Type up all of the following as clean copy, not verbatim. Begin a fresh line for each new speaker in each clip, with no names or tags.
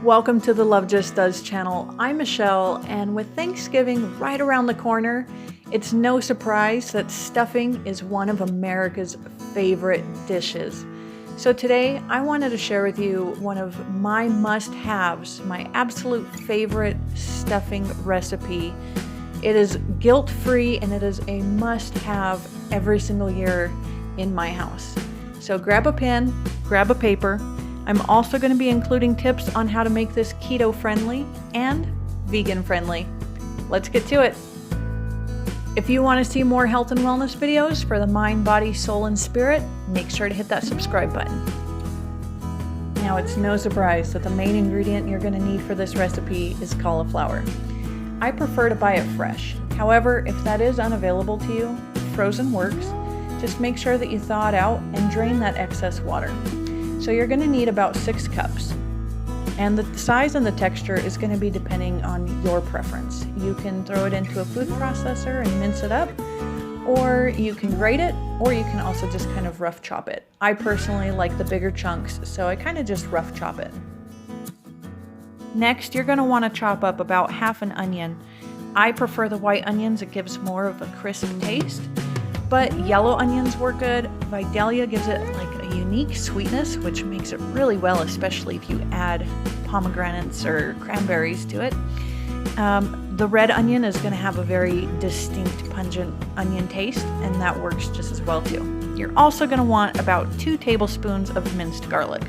Welcome to the LoveJustDoes channel. I'm Michelle, and with Thanksgiving right around the corner, it's no surprise that stuffing is one of America's favorite dishes. So today, I wanted to share with you one of my must-haves, my absolute favorite stuffing recipe. It is guilt-free and it is a must-have every single year in my house. So grab a pen, grab a paper. I'm also going to be including tips on how to make this keto friendly and vegan friendly. Let's get to it. If you want to see more health and wellness videos for the mind, body, soul, and spirit, make sure to hit that subscribe button. Now, it's no surprise that the main ingredient you're going to need for this recipe is cauliflower. I prefer to buy it fresh. However, if that is unavailable to you, frozen works. Just make sure that you thaw it out and drain that excess water. So you're going to need about 6 cups. And the size and the texture is going to be depending on your preference. You can throw it into a food processor and mince it up, or you can grate it, or you can also just kind of rough chop it. I personally like the bigger chunks, so I kind of just rough chop it. Next, you're going to want to chop up about half an onion. I prefer the white onions, it gives more of a crisp taste, but yellow onions work good. Vidalia gives it like a unique sweetness, which makes it really well, especially if you add pomegranates or cranberries to it. The red onion is going to have a very distinct, pungent onion taste, and that works just as well too. You're also going to want about 2 tablespoons of minced garlic.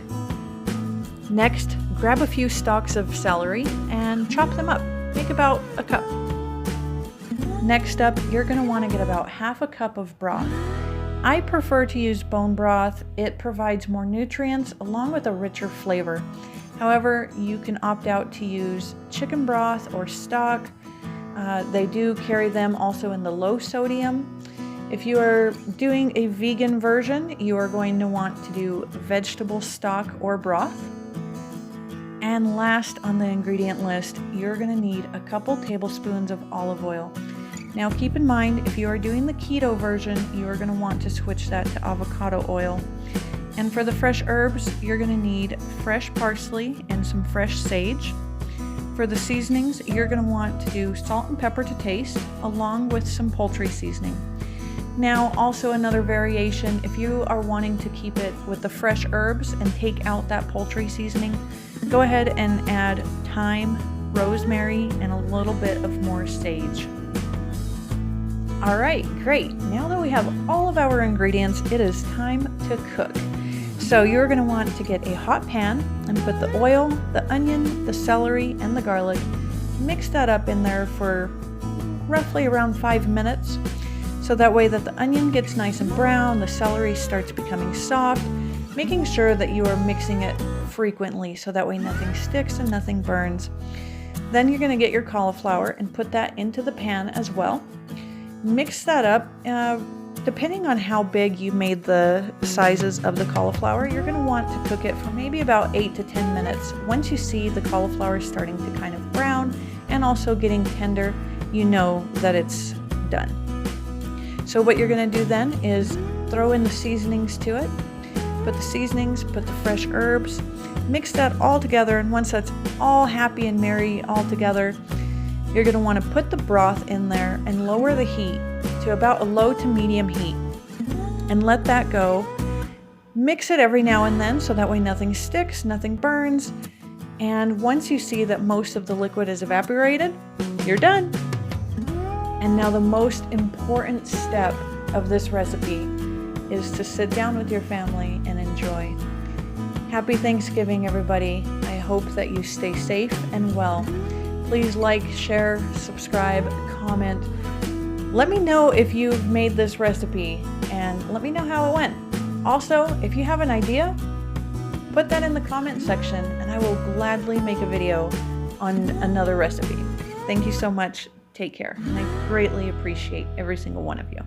Next, grab a few stalks of celery and chop them up. Make about a cup. Next up, you're going to want to get about half a cup of broth. I prefer to use bone broth. It provides more nutrients along with a richer flavor. However, you can opt out to use chicken broth or stock. They do carry them also in the low sodium. If you are doing a vegan version, you are going to want to do vegetable stock or broth. And last on the ingredient list, you're going to need a couple tablespoons of olive oil. Now keep in mind, if you are doing the keto version, you are going to want to switch that to avocado oil. And for the fresh herbs, you're going to need fresh parsley and some fresh sage. For the seasonings, you're going to want to do salt and pepper to taste, along with some poultry seasoning. Now, also another variation, if you are wanting to keep it with the fresh herbs and take out that poultry seasoning, go ahead and add thyme, rosemary, and a little bit of more sage. All right, great. Now that we have all of our ingredients, it is time to cook. So you're going to want to get a hot pan and put the oil, the onion, the celery, and the garlic. Mix that up in there for roughly around 5 minutes. So that way that the onion gets nice and brown, the celery starts becoming soft, making sure that you are mixing it frequently so that way nothing sticks and nothing burns. Then you're going to get your cauliflower and put that into the pan as well. Mix that up. Depending on how big you made the sizes of the cauliflower, you're going to want to cook it for maybe about 8 to 10 minutes. Once you see the cauliflower starting to kind of brown and also getting tender, you know that it's done. So what you're going to do then is throw in the seasonings to it. Put the seasonings, put the fresh herbs, mix that all together, and once that's all happy and merry all together, you're going to want to put the broth in there and lower the heat to about a low to medium heat and let that go. Mix it every now and then so that way nothing sticks, nothing burns, and once you see that most of the liquid is evaporated, you're done. And now the most important step of this recipe is to sit down with your family and enjoy. Happy Thanksgiving, everybody. I hope that you stay safe and well. Please like, share, subscribe, comment. Let me know if you've made this recipe and let me know how it went. Also, if you have an idea, put that in the comment section and I will gladly make a video on another recipe. Thank you so much. Take care. And I greatly appreciate every single one of you.